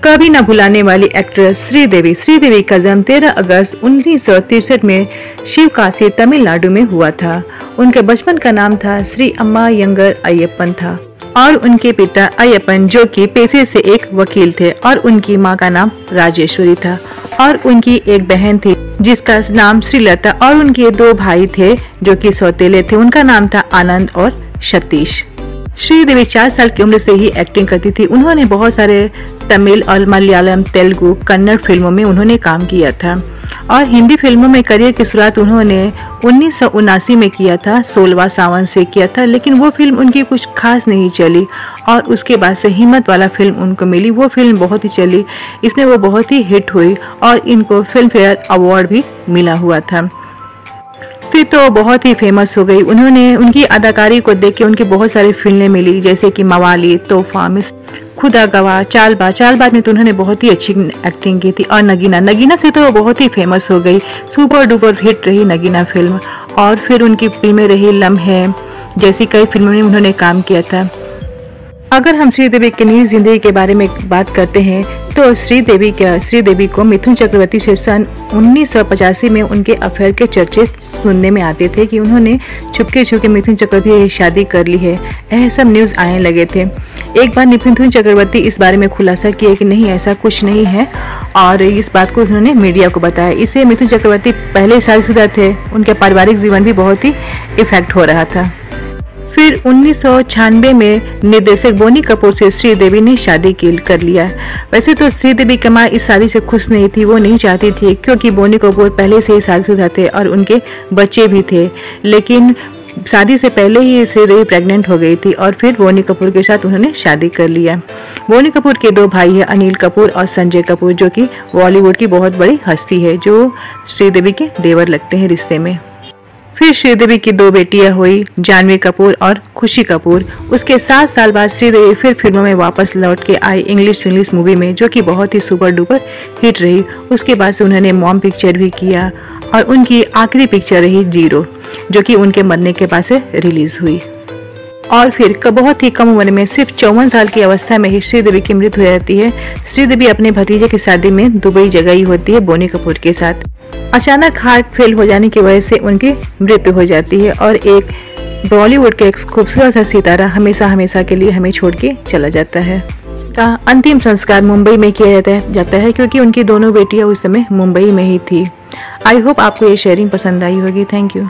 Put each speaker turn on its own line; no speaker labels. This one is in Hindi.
कभी न भुलाने वाली एक्ट्रेस श्रीदेवी। श्रीदेवी का जन्म 13 अगस्त 1963 में शिवकाशी तमिलनाडु में हुआ था। उनके बचपन का नाम था श्री अम्मा यंगर अय्यप्पन था और उनके पिता अय्यप्पन जो कि पेशे से एक वकील थे और उनकी मां का नाम राजेश्वरी था और उनकी एक बहन थी जिसका नाम श्रीलता और उनके 2 भाई थे जो कि सौतेले थे। उनका नाम था आनंद और सतीश। श्रीदेवी 4 साल की उम्र से ही एक्टिंग करती थी। उन्होंने बहुत सारे तमिल और मलयालम, तेलुगु, कन्नड़ फिल्मों में उन्होंने काम किया था और हिंदी फिल्मों में करियर की शुरुआत उन्होंने 1979 में किया था, 16वां सावन से किया था, लेकिन वो फिल्म उनकी कुछ खास नहीं चली और उसके बाद से हिम्मत वाला फिल्म उनको मिली। वो फिल्म बहुत ही चली, इसमें वो बहुत ही हिट हुई और इनको फिल्म फेयर अवार्ड भी मिला हुआ था। फिर तो बहुत ही फेमस हो गई। उन्होंने उनकी अदाकारी को देख के उनकी बहुत सारी फिल्में मिली जैसे कि मवाली, तोहफा, मिस खुदा गवाह, चालबाज में तो उन्होंने बहुत ही अच्छी एक्टिंग की थी और नगीना से तो बहुत ही फेमस हो गई। सुपर डुपर हिट रही नगीना फिल्म और फिर उनकी फिल्में रही लम्हे जैसी कई फिल्मों में उन्होंने काम किया था। अगर हम श्रीदेवी की निजी जिंदगी के बारे में बात करते हैं तो श्रीदेवी को मिथुन चक्रवर्ती से सन 1985 में उनके अफेयर के चर्चे सुनने में आते थे कि उन्होंने छुपके मिथुन चक्रवर्ती से शादी कर ली है। ऐसे सब न्यूज़ आने लगे थे। एक बार मिथुन चक्रवर्ती इस बारे में खुलासा किया कि नहीं, ऐसा कुछ नहीं है और इस बात को उन्होंने मीडिया को बताया। इससे मिथुन चक्रवर्ती पहले शादीशुदा थे, उनके पारिवारिक जीवन भी बहुत ही इफेक्ट हो रहा था। फिर 1996 में निर्देशक बोनी कपूर से श्रीदेवी ने शादी कर लिया। वैसे तो श्रीदेवी की मां इस शादी से खुश नहीं थी, वो नहीं चाहती थी क्योंकि बोनी कपूर पहले से ही शादीशुदा थे और उनके बच्चे भी थे, लेकिन शादी से पहले ही श्रीदेवी प्रेग्नेंट हो गई थी और फिर बोनी कपूर के साथ उन्होंने शादी कर लिया। बोनी कपूर के 2 भाई हैं, अनिल कपूर और संजय कपूर, जो कि बॉलीवुड की बहुत बड़ी हस्ती है, जो श्रीदेवी के देवर लगते हैं रिश्ते में। फिर श्रीदेवी की 2 बेटियां हुई, जानवी कपूर और खुशी कपूर। उसके 7 साल बाद श्रीदेवी फिर फिल्मों में वापस लौट के आई इंग्लिश मूवी में, जो कि बहुत ही सुपर डुपर हिट रही। उसके बाद से उन्होंने मॉम पिक्चर भी किया और उनकी आखिरी पिक्चर रही जीरो, जो कि उनके मरने के बाद से रिलीज हुई। और फिर बहुत ही कम उम्र में, सिर्फ 54 साल की अवस्था में ही श्रीदेवी की मृत्यु हो जाती है। श्रीदेवी अपने भतीजे की शादी में दुबई गई होती है बोनी कपूर के साथ। अचानक हार्ट फेल हो जाने की वजह से उनकी मृत्यु हो जाती है और एक बॉलीवुड के एक खूबसूरत सा सितारा हमेशा के लिए हमें छोड़ के चला जाता है। का अंतिम संस्कार मुंबई में किया जाता है क्योंकि उनकी दोनों बेटियां उस समय मुंबई में ही थी। आई होप आपको ये शेयरिंग पसंद आई होगी। Thank you.